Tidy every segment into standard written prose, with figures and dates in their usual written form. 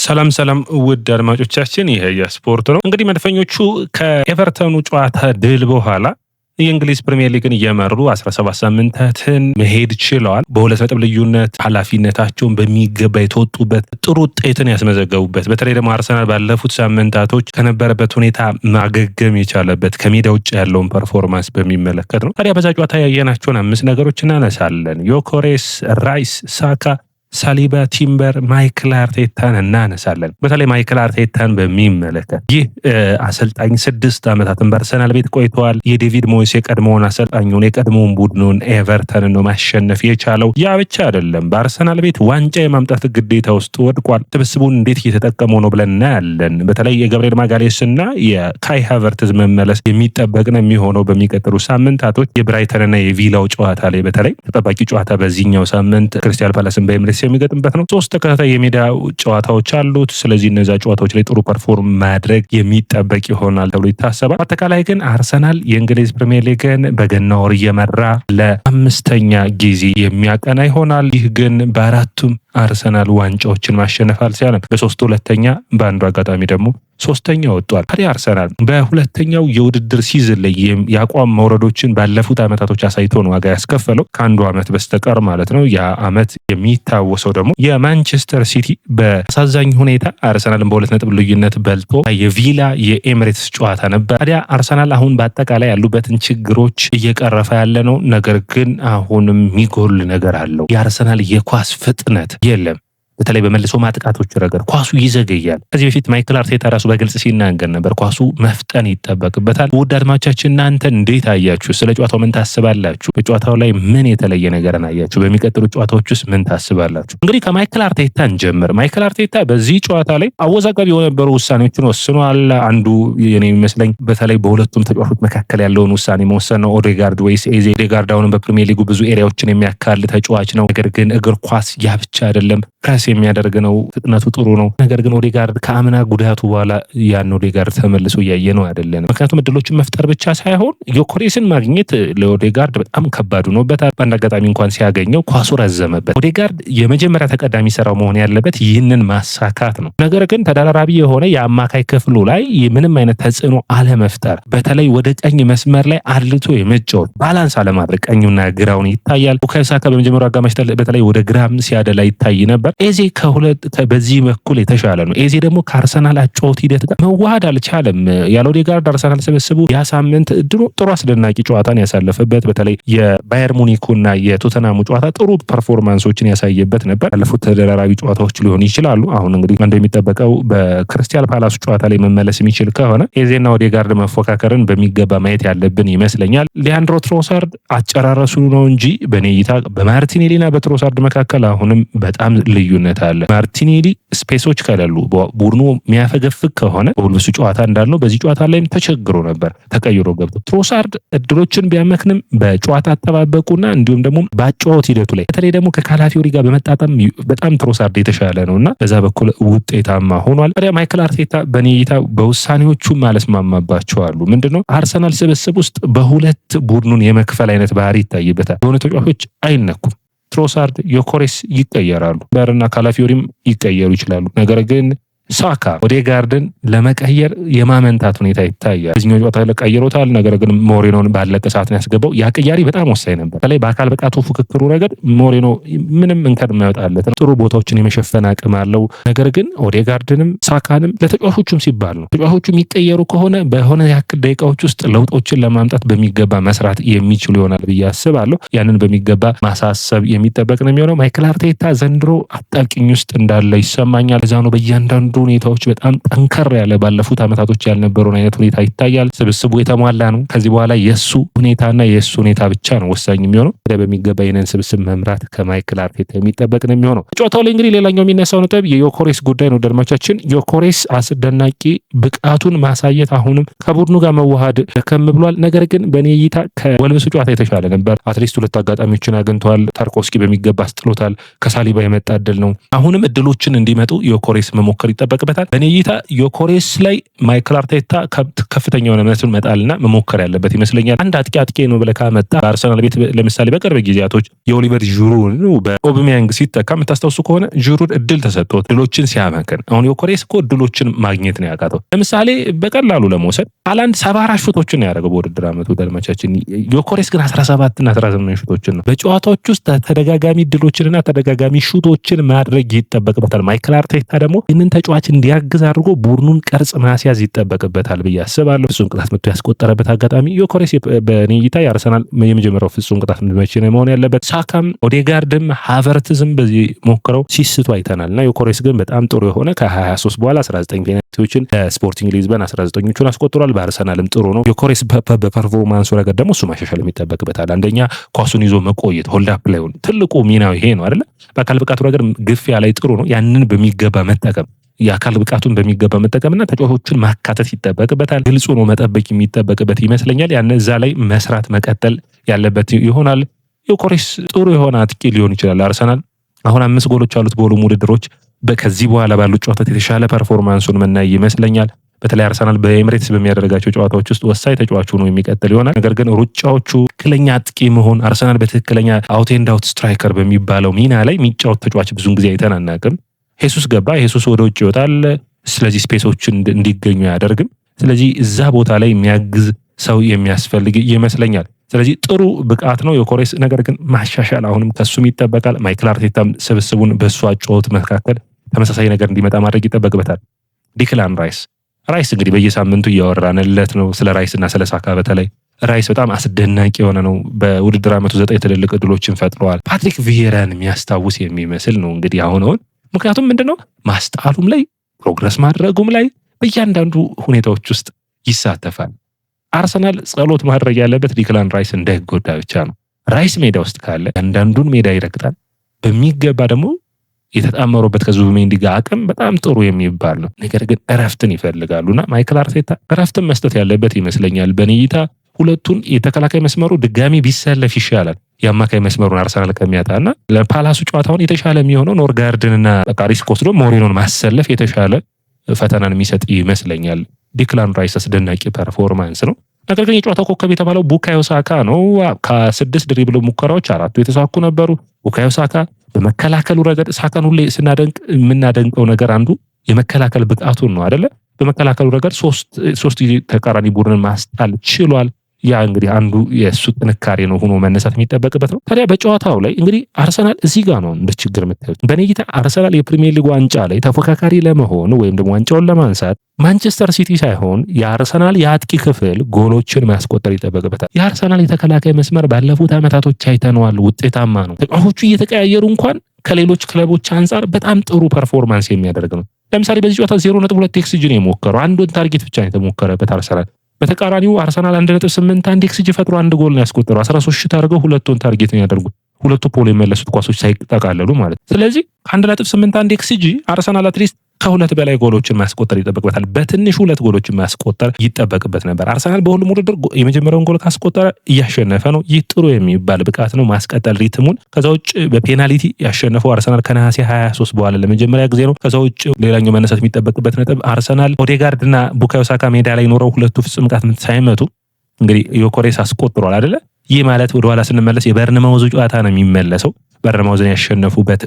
ሰላም ውድ አድማጮቻችን፣ ይሄ የስፖርት ነው። እንግዲህ መድፈኞቹ ከኤቨርተኑ ጨዋታ ድል በኋላ የእንግሊዝ ፕሪሚየር ሊግን እየመሩ 17 ሳምንታትን መሄድ ችለዋል። በሁለት ነጥብ ልዩነት ኃላፊነታቸውን በሚገባ የተወጡበት ጥሩ ውጤትን ያስመዘገቡበት፣ በተለይ ደግሞ አርሰናል ባለፉት ሳምንታቶች ከነበረበት ሁኔታ ማገገም የቻለበት ከሜዳ ውጭ ያለውን ፐርፎርማንስ በሚመለከት ነው። ታዲያ በዛ ጨዋታ ያየናቸውን 5 ነገሮች እናነሳለን። ዮኬሬስ፣ ራይስ፣ ሳካ፣ ሳሊባ፣ ቲምበር፣ ማይክል አርቴታን እናነሳለን። በተለይ ማይክል አርቴታን በሚመለከት ይህ አሰልጣኝ 6 ዓመታትን በአርሰናል ቤት ቆይተዋል። የዴቪድ ሞይስ የቀድሞውን አሰልጣኙን የቀድሞውን ቡድኑን ኤቨርተንን ነው ማሸነፍ የቻለው። ያ ብቻ አይደለም፣ በአርሰናል ቤት ዋንጫ የማምጣት ግዴታ ውስጥ ወድቋል። ስብስቡን እንዴት እየተጠቀመው ነው ብለን እናያለን። በተለይ የገብርኤል ማጋሌስ እና የካይ ሃቨርትዝ መመለስ የሚጠበቅ ነው የሚሆነው በሚቀጥሉ ሳምንታቶች። የብራይተንና የቪላው ጨዋታ ላይ በተለይ ተጠባቂ ጨዋታ በዚህኛው ሳምንት ክሪስታል ፓላስን በኤምሬትስ የሚገጥምበት ነው። 3 ተከታታይ የሜዳ ጨዋታዎች አሉት። ስለዚህ እነዛ ጨዋታዎች ላይ ጥሩ ፐርፎርም ማድረግ የሚጠበቅ ይሆናል ተብሎ ይታሰባል። አጠቃላይ ግን አርሰናል የእንግሊዝ ፕሪሚየር ሊግን በገና ወር እየመራ ለ5ኛ ጊዜ የሚያቀና ይሆናል። ይህ ግን በአራቱም አርሰናል ዋንጫዎችን ማሸነፍ አልቻለም። በ3 ሁለተኛ፣ በአንዱ አጋጣሚ ደግሞ 3ኛ ወጥቷል። ታዲያ አርሰናል በሁለተኛው የውድድር ሲዝን ላይ የአቋም መውረዶችን ባለፉት ዓመታቶች አሳይቶ ነው ዋጋ ያስከፈለው ከአንዱ ዓመት በስተቀር ማለት ነው። ያ ዓመት የሚታወሰው ደግሞ የማንቸስተር ሲቲ በአሳዛኝ ሁኔታ አርሰናልን በ2 ነጥብ ልዩነት በልጦ የቪላ የኤምሬትስ ጨዋታ ነበር። ታዲያ አርሰናል አሁን በአጠቃላይ ያሉበትን ችግሮች እየቀረፈ ያለ ነው። ነገር ግን አሁንም የሚጎል ነገር አለው። የአርሰናል የኳስ ፍጥነት የለም። በተለይ በመልሶ ማጥቃቶች ረገድ ኳሱ ይዘገያል። ከዚህ በፊት ማይክል አርቴታ ራሱ በግልጽ ሲናገር ነበር፣ ኳሱ መፍጠን ይጠበቅበታል። ውድ አድማጮቻችን፣ እናንተ እንዴት አያችሁ? ስለ ጨዋታው ምን ታስባላችሁ? በጨዋታው ላይ ምን የተለየ ነገርን አያችሁ? በሚቀጥሉ ጨዋታዎች ውስጥ ምን ታስባላችሁ? እንግዲህ ከማይክል አርቴታ እንጀምር። ማይክል አርቴታ በዚህ ጨዋታ ላይ አወዛጋቢ የነበሩ ውሳኔዎችን ወስኗል። አንዱ የኔ የሚመስለኝ በተለይ በሁለቱም ተጫዋቾች መካከል ያለውን ውሳኔ መወሰን ነው። ኦዴጋርድ ወይስ ኤዜ? ኦዴጋርድ አሁንም በፕሪሚየር ሊጉ ብዙ ኤሪያዎችን የሚያካል ተጫዋች ነው። ነገር ግን እግር ኳስ ያ ብቻ አይደለም፣ ፕሬስ የሚያደርግ ነው። ፍጥነቱ ጥሩ ነው። ነገር ግን ኦዴጋርድ ከአምና ጉዳቱ በኋላ ያን ኦዴጋርድ ተመልሶ እያየ ነው አይደለም። ምክንያቱም እድሎችን መፍጠር ብቻ ሳይሆን ዮኬሬስን ማግኘት ለኦዴጋርድ በጣም ከባድ ሆኖበታል። በአንድ አጋጣሚ እንኳን ሲያገኘው ኳሱ ረዘመበት። ኦዴጋርድ የመጀመሪያ ተቀዳሚ ስራው መሆን ያለበት ይህንን ማሳካት ነው። ነገር ግን ተደራራቢ የሆነ የአማካይ ክፍሉ ላይ ምንም አይነት ተጽዕኖ አለመፍጠር፣ በተለይ ወደ ቀኝ መስመር ላይ አልቶ የመጫወት ባላንስ አለማድረግ፣ ቀኙና ግራውን ይታያል። ቡካዮ ሳካ በመጀመሪያው አጋማሽ በተለይ ወደ ግራም ሲያደላ ይታይ ነበር። ኤዜ በዚህ በኩል የተሻለ ነው። ኤዜ ደግሞ ከአርሰናል አጨዋወት ሂደት ጋር መዋሃድ አልቻለም። ያለ ኦዴጋርድ አርሰናል ስብስቡ ያ ሳምንት ጥሩ አስደናቂ ጨዋታን ያሳለፈበት፣ በተለይ የባየር ሙኒኩና የቶተናሙ ጨዋታ ጥሩ ፐርፎርማንሶችን ያሳየበት ነበር። ያለፉት ተደራራቢ ጨዋታዎች ሊሆኑ ይችላሉ። አሁን እንግዲህ እንደሚጠበቀው በክሪስታል ፓላስ ጨዋታ ላይ መመለስ የሚችል ከሆነ ኤዜና ኦዴጋርድ መፎካከርን በሚገባ ማየት ያለብን ይመስለኛል። ሊያንድሮ ትሮሳርድ አጨራረሱ ነው እንጂ በኔ እይታ በማርቲኔሊና በትሮሳርድ መካከል አሁንም በጣም ልዩነት አለ። ማርቲኔሊ ስፔሶች ከሌሉ ቡድኑ የሚያፈገፍግ ከሆነ በሁልብሱ ጨዋታ እንዳልነው በዚህ ጨዋታ ላይም ተቸግሮ ነበር ተቀይሮ ገብቶ። ትሮሳርድ እድሎችን ቢያመክንም በጨዋታ አጠባበቁና እንዲሁም ደግሞ በአጨዋወት ሂደቱ ላይ በተለይ ደግሞ ከካላፊዮሪ ጋር በመጣጣም በጣም ትሮሳርድ የተሻለ ነውና በዛ በኩል ውጤታማ ሆኗል። ታዲያ ማይክል አርቴታ በኔ እይታ በውሳኔዎቹ አለስማማባቸዋሉ። ምንድነው አርሰናል ስብስብ ውስጥ በሁለት ቡድኑን የመክፈል አይነት ባህሪ ይታይበታል። የሆነ ተጫዋቾች አይነኩም። ትሮሳርድ፣ ዮኬሬስ ይቀየራሉ፣ በርና ካላፊዮሪም ይቀየሩ ይችላሉ። ነገር ግን ሳካ ኦዴጋርድን ለመቀየር የማመንታት ሁኔታ ይታያል። በዚህኛው ጨዋታ ላይ ቀይሮታል። ነገር ግን ሞሪኖን ባለቀ ሰዓት ነው ያስገባው። ያ ቅያሪ በጣም ወሳኝ ነበር። በተለይ በአካል ብቃቱ ፉክክሩ ረገድ ሞሪኖ ምንም እንከን የማይወጣለት ነው። ጥሩ ቦታዎችን የመሸፈን አቅም አለው። ነገር ግን ኦዴጋርድንም ሳካንም ለተጫዋቾቹም ሲባል ነው። ተጫዋቾቹ የሚቀየሩ ከሆነ በሆነ ያክል ደቂቃዎች ውስጥ ለውጦችን ለማምጣት በሚገባ መስራት የሚችሉ ይሆናል ብዬ አስባለሁ። ያንን በሚገባ ማሳሰብ የሚጠበቅ ነው የሚሆነው። ማይክል አርቴታ ዘንድሮ አጣብቂኝ ውስጥ እንዳለ ይሰማኛል። እዛ ነው በእያንዳንዱ ሁኔታዎች በጣም ጠንከር ያለ ባለፉት ዓመታቶች ያልነበረውን አይነት ሁኔታ ይታያል። ስብስቡ የተሟላ ነው። ከዚህ በኋላ የሱ ሁኔታና የሱ ሁኔታ ብቻ ነው ወሳኝ የሚሆነው። በሚገባ ይህንን ስብስብ መምራት ከማይክል አርቴታ የሚጠበቅ ነው የሚሆነው። ጨዋታው ላይ እንግዲህ ሌላኛው የሚነሳው ነጥብ የዮኬሬስ ጉዳይ ነው። ደርማቻችን ዮኬሬስ አስደናቂ ብቃቱን ማሳየት አሁንም ከቡድኑ ጋር መዋሃድ ደከም ብሏል። ነገር ግን በኔ እይታ ከወልብሱ ጨዋታ የተሻለ ነበር። አትሊስት 2 አጋጣሚዎችን አግኝተዋል። ታርኮቭስኪ በሚገባ አስጥሎታል። ከሳሊባ የመጣ እድል ነው። አሁንም እድሎችን እንዲመጡ ዮኬሬስ መሞከር ይጠበቃል። ይጠበቅበታል። በኔ እይታ ዮኬሬስ ላይ ማይክል አርቴታ ከፍተኛ የሆነ እምነቱን መጣልና መሞከር ያለበት ይመስለኛል። አንድ አጥቂ ነው ብለህ ካመጣ በአርሰናል ቤት ለምሳሌ በቅርብ ጊዜያቶች የኦሊቨር ጂሩን በኦብሜያንግ ሲተካ የምታስታውሱ ከሆነ ጂሩን እድል ተሰጥቶት ድሎችን ሲያመክን፣ አሁን ዮኬሬስ እኮ ድሎችን ማግኘት ነው ያቃተው። ለምሳሌ በቀላሉ ለመውሰድ ሃላንድ 74 ሹቶችን ያደረገው በውድድር ዓመቱ ደልማቻችን፣ ዮኬሬስ ግን 17 እና 18 ሹቶችን ነው። በጨዋታዎች ውስጥ ተደጋጋሚ ድሎችንና ተደጋጋሚ ሹቶችን ማድረግ ይጠበቅበታል። ማይክል አርቴታ ደግሞ ይህንን ተጫዋች እንዲያግዝ አድርጎ ቡድኑን ቅርጽ ማስያዝ ይጠበቅበታል ብዬ አስባለሁ። ፍጹም ቅጣት ምቱ ያስቆጠረበት አጋጣሚ ዮኬሬስ በኔ እይታ የአርሰናል የመጀመሪያው ፍጹም ቅጣት መቼ ነው መሆን ያለበት። ሳካም ኦዴጋርድም ሃቨርትዝም በዚህ ሞክረው ሲስቱ አይተናልና ዮኬሬስ ግን በጣም ጥሩ የሆነ ከ23 በኋላ 19 ፔናልቲዎችን ለስፖርቲንግ ሊዝበን 19ኙን አስቆጥሯል። በአርሰናልም ጥሩ ነው። ዮኬሬስ በፐርፎርማንሱ ረገድ ደግሞ እሱ ማሻሻል የሚጠበቅበታል። አንደኛ ኳሱን ይዞ መቆየት ሆልድ አፕ ላይ ትልቁ ሚናው ይሄ ነው አይደለ? በአካል ብቃቱ ረገድ ግፊያ ላይ ጥሩ ነው። ያንን በሚገባ መጠቀም የአካል ብቃቱን በሚገባ መጠቀምና ተጫዋቾችን ማካተት ይጠበቅበታል። ግልጹ ነው መጠበቅ የሚጠበቅበት ይመስለኛል። ያን እዛ ላይ መስራት መቀጠል ያለበት ይሆናል። ዮኬሬስ ጥሩ የሆነ አጥቂ ሊሆን ይችላል። አርሰናል አሁን 5 ጎሎች አሉት በሁሉም ውድድሮች። ከዚህ በኋላ ባሉት ጨዋታዎች የተሻለ ፐርፎርማንሱን መናይ ይመስለኛል። በተለይ አርሰናል በኤምሬትስ በሚያደርጋቸው ጨዋታዎች ውስጥ ወሳኝ ተጫዋቹ ነው የሚቀጥል ይሆናል። ነገር ግን ሩጫዎቹ ትክክለኛ አጥቂ መሆን አርሰናል በትክክለኛ አውት ኤንድ አውት ስትራይከር በሚባለው ሚና ላይ የሚጫወት ተጫዋች ብዙን ጊዜ አይተን አናውቅም። ሄሱስ ገባ፣ ሄሱስ ወደ ውጭ ይወጣል። ስለዚህ ስፔሶችን እንዲገኙ አያደርግም። ስለዚህ እዛ ቦታ ላይ የሚያግዝ ሰው የሚያስፈልግ ይመስለኛል። ስለዚህ ጥሩ ብቃት ነው ዮኬሬስ። ነገር ግን ማሻሻል አሁንም ከሱም ይጠበቃል። ማይክል አርቴታም ስብስቡን በእሱ አጨዋወት መካከል ተመሳሳይ ነገር እንዲመጣ ማድረግ ይጠበቅበታል። ዲክላን ራይስ እንግዲህ በየሳምንቱ እያወራንለት ነው ስለ ራይስ እና ስለ ሳካ። በተለይ ራይስ በጣም አስደናቂ የሆነ ነው። በውድድር ዓመቱ 9 ትልልቅ ዕድሎችን ፈጥረዋል። ፓትሪክ ቪዬራን የሚያስታውስ የሚመስል ነው እንግዲህ አሁን ምክንያቱም ምንድነው ማስጣሉም ላይ ፕሮግረስ ማድረጉም ላይ በእያንዳንዱ ሁኔታዎች ውስጥ ይሳተፋል። አርሰናል ጸሎት ማድረግ ያለበት ዲክላን ራይስ እንዳይጎዳ ብቻ ነው። ራይስ ሜዳ ውስጥ ካለ አንዳንዱን ሜዳ ይረግጣል በሚገባ ደግሞ የተጣመሩበት ከዙቢሜንዲ ጋር አቅም በጣም ጥሩ የሚባል ነው። ነገር ግን እረፍትን ይፈልጋሉና ማይክል አርቴታ እረፍትን መስጠት ያለበት ይመስለኛል። በኔ እይታ ሁለቱን የተከላካይ መስመሩ ድጋሚ ቢሰለፍ ይሻላል የአማካይ መስመሩን አርሰናል ከሚያጣና ለፓላሱ ጨዋታውን የተሻለ የሚሆነው ኖርጋርድንና ሪስክ ወስዶ ሞሪኖን ማሰለፍ የተሻለ ፈተናን የሚሰጥ ይመስለኛል። ዲክላን ራይስ አስደናቂ ፐርፎርማንስ ነው። ነገር ግን የጨዋታው ኮከብ የተባለው ቡካዮ ሳካ ነው። ከ6 ድሪብል ሙከራዎች 4ቱ የተሳኩ ነበሩ። ቡካዮ ሳካ በመከላከሉ ረገድ ሳካን ሁሌ ስናደንቅ የምናደንቀው ነገር አንዱ የመከላከል ብቃቱን ነው አይደለ? በመከላከሉ ረገድ 3 ጊዜ ተቃራኒ ቡድንን ማስጣል ችሏል። ያ እንግዲህ አንዱ የእሱ ጥንካሬ ነው ሆኖ መነሳት የሚጠበቅበት ነው። ታዲያ በጨዋታው ላይ እንግዲህ አርሰናል እዚህ ጋር ነው እንደ ችግር የምታዩት። በኔ እይታ አርሰናል የፕሪሚየር ሊግ ዋንጫ ላይ ተፎካካሪ ለመሆን ወይም ደግሞ ዋንጫውን ለማንሳት ማንቸስተር ሲቲ ሳይሆን የአርሰናል የአጥቂ ክፍል ጎሎችን ማስቆጠር ይጠበቅበታል። የአርሰናል የተከላካይ መስመር ባለፉት ዓመታቶች አይተነዋል፣ ውጤታማ ነው። ተጫዋቾቹ እየተቀያየሩ እንኳን ከሌሎች ክለቦች አንጻር በጣም ጥሩ ፐርፎርማንስ የሚያደርግ ነው። ለምሳሌ በዚህ ጨዋታ 0.2 ኤክስጂ ነው የሞከረው። አንዱን ታርጌት ብቻ ነው የተሞከረበት አርሰናል። በተቃራኒው አርሰናል 1.81 ኤክስጂ ፈጥሮ 1 ጎል ነው ያስቆጠረው። 13 ሽት አድርገው 2ቱን ታርጌት ነው ያደርጉት። 2ቱ ፖል የመለሱት ኳሶች ሳይጠቃለሉ ማለት። ስለዚህ 1.81 ኤክስጂ አርሰናል አትሊስት ከ2 በላይ ጎሎችን ማስቆጠር ይጠበቅበታል። በትንሹ 2 ጎሎችን ማስቆጠር ይጠበቅበት ነበር። አርሰናል በሁሉም ውድድር የመጀመሪያውን ጎል ካስቆጠረ እያሸነፈ ነው። ይህ ጥሩ የሚባል ብቃት ነው፣ ማስቀጠል ሪትሙን። ከዛ ውጭ በፔናልቲ ያሸነፈው አርሰናል ከነሐሴ 23 በኋላ ለመጀመሪያ ጊዜ ነው። ከዛ ውጭ ሌላኛው መነሳት የሚጠበቅበት ነጥብ አርሰናል ኦዴጋርድ እና ቡካዮ ሳካ ሜዳ ላይ ኖረው 2ቱ ፍጹም ቅጣት ምት ሳይመቱ እንግዲህ ዮኬሬስ አስቆጥሯል አይደለ? ይህ ማለት ወደኋላ ስንመለስ የበርንማውዝ ጨዋታ ነው የሚመለሰው። በርንማውዝን ያሸነፉበት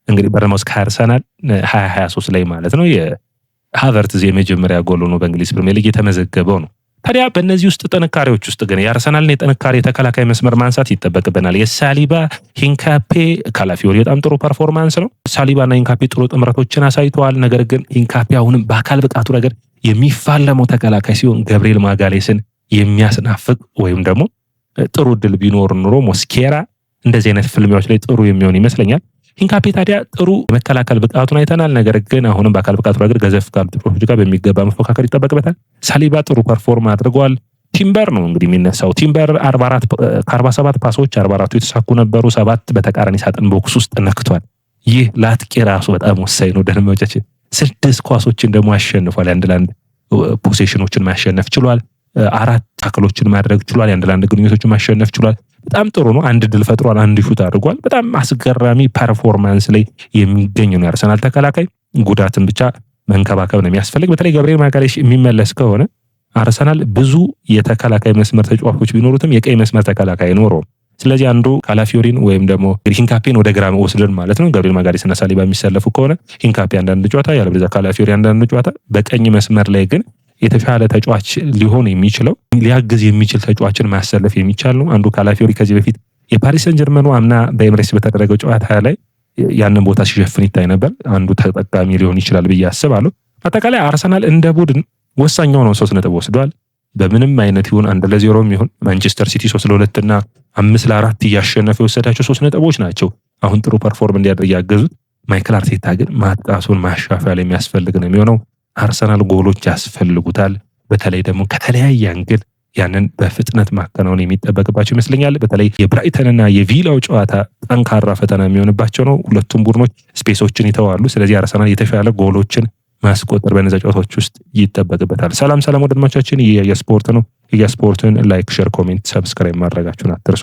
እንግዲህ በርንማውዝ ከአርሰናል 2023 ላይ ማለት ነው። የሃቨርትዝ የመጀመሪያ ጎል ነው በእንግሊዝ ፕሪሚየር ሊግ የተመዘገበው ነው። ታዲያ በእነዚህ ውስጥ ጥንካሬዎች ውስጥ ግን የአርሰናልን የጥንካሬ ተከላካይ መስመር ማንሳት ይጠበቅብናል። የሳሊባ ሂንካፔ ካላፊዮሪ በጣም ጥሩ ፐርፎርማንስ ነው። ሳሊባና ሂንካፔ ጥሩ ጥምረቶችን አሳይተዋል። ነገር ግን ሂንካፔ አሁንም በአካል ብቃቱ ረገድ የሚፋለመው ተከላካይ ሲሆን ገብርኤል ማጋሌስን የሚያስናፍቅ ወይም ደግሞ ጥሩ ድል ቢኖር ኑሮ ሞስኬራ እንደዚህ አይነት ፍልሚያዎች ላይ ጥሩ የሚሆን ይመስለኛል። ሂንካፔ ታዲያ ጥሩ መከላከል ብቃቱን አይተናል። ነገር ግን አሁንም በአካል ብቃቱ ረገድ ገዘፍ ካሉ ተጫዋቾች ጋር በሚገባ መፎካከር ይጠበቅበታል። ሳሊባ ጥሩ ፐርፎርም አድርገዋል። ቲምበር ነው እንግዲህ የሚነሳው። ቲምበር 47 ፓሶች 44ቱ የተሳኩ ነበሩ። 7 በተቃራኒ ሳጥን ቦክስ ውስጥ ነክቷል። ይህ ለአጥቂ ራሱ በጣም ወሳኝ ነው። ደህንመቶቻችን 6 ኳሶችን ደግሞ አሸንፏል። የአንድ ለአንድ ፖሴሽኖችን ማሸነፍ ችሏል። 4 ታክሎችን ማድረግ ችሏል። የአንድ ለአንድ ግንኙነቶችን ማሸነፍ ችሏል። በጣም ጥሩ ነው። 1 ድል ፈጥሯል፣ 1 ሹት አድርጓል። በጣም አስገራሚ ፐርፎርማንስ ላይ የሚገኝ ነው የአርሰናል ተከላካይ። ጉዳትን ብቻ መንከባከብ ነው የሚያስፈልግ። በተለይ ገብርኤል ማጋሌሽ የሚመለስ ከሆነ አርሰናል ብዙ የተከላካይ መስመር ተጫዋቾች ቢኖሩትም የቀይ መስመር ተከላካይ አይኖረውም። ስለዚህ አንዱ ካላፊዮሪን ወይም ደግሞ ሂንካፔን ወደ ግራ ወስደን ማለት ነው ገብርኤል ማጋሌሽ እና ሳሊባ የሚሰለፉ ከሆነ ሂንካፔ አንዳንድ ጨዋታ ያለበለዚያ ካላፊዮሪ አንዳንድ ጨዋታ፣ በቀኝ መስመር ላይ ግን የተሻለ ተጫዋች ሊሆን የሚችለው ሊያግዝ የሚችል ተጫዋችን ማሰለፍ የሚቻል ነው። አንዱ ካላፊዮሪ ከዚህ በፊት የፓሪስ ሰን ጀርመኑ አምና በኤምሬትስ በተደረገው ጨዋታ ላይ ያንን ቦታ ሲሸፍን ይታይ ነበር። አንዱ ተጠቃሚ ሊሆን ይችላል ብዬ አስባለሁ። አጠቃላይ አርሰናል እንደ ቡድን ወሳኛው ነው 3 ነጥብ ወስዷል። በምንም አይነት ይሁን 1-0 ይሁን ማንቸስተር ሲቲ 3-2 እና 5-4 እያሸነፈ የወሰዳቸው 3 ነጥቦች ናቸው አሁን ጥሩ ፐርፎርም እንዲያደርግ ያገዙት። ማይክል አርቴታ ግን ማጥቃቱን ማሻሻል የሚያስፈልግ ነው የሚሆነው። አርሰናል ጎሎች ያስፈልጉታል። በተለይ ደግሞ ከተለያየ አንግል ያንን በፍጥነት ማከናወን የሚጠበቅባቸው ይመስለኛል። በተለይ የብራይተንና የቪላው ጨዋታ ጠንካራ ፈተና የሚሆንባቸው ነው። ሁለቱም ቡድኖች ስፔሶችን ይተዋሉ። ስለዚህ አርሰናል የተሻለ ጎሎችን ማስቆጠር በነዛ ጨዋታዎች ውስጥ ይጠበቅበታል። ሰላም ወዳጆቻችን፣ ይህ የስፖርት ነው። የስፖርትን ላይክ፣ ሼር፣ ኮሜንት፣ ሰብስክራይብ ማድረጋችሁን አትርሱ።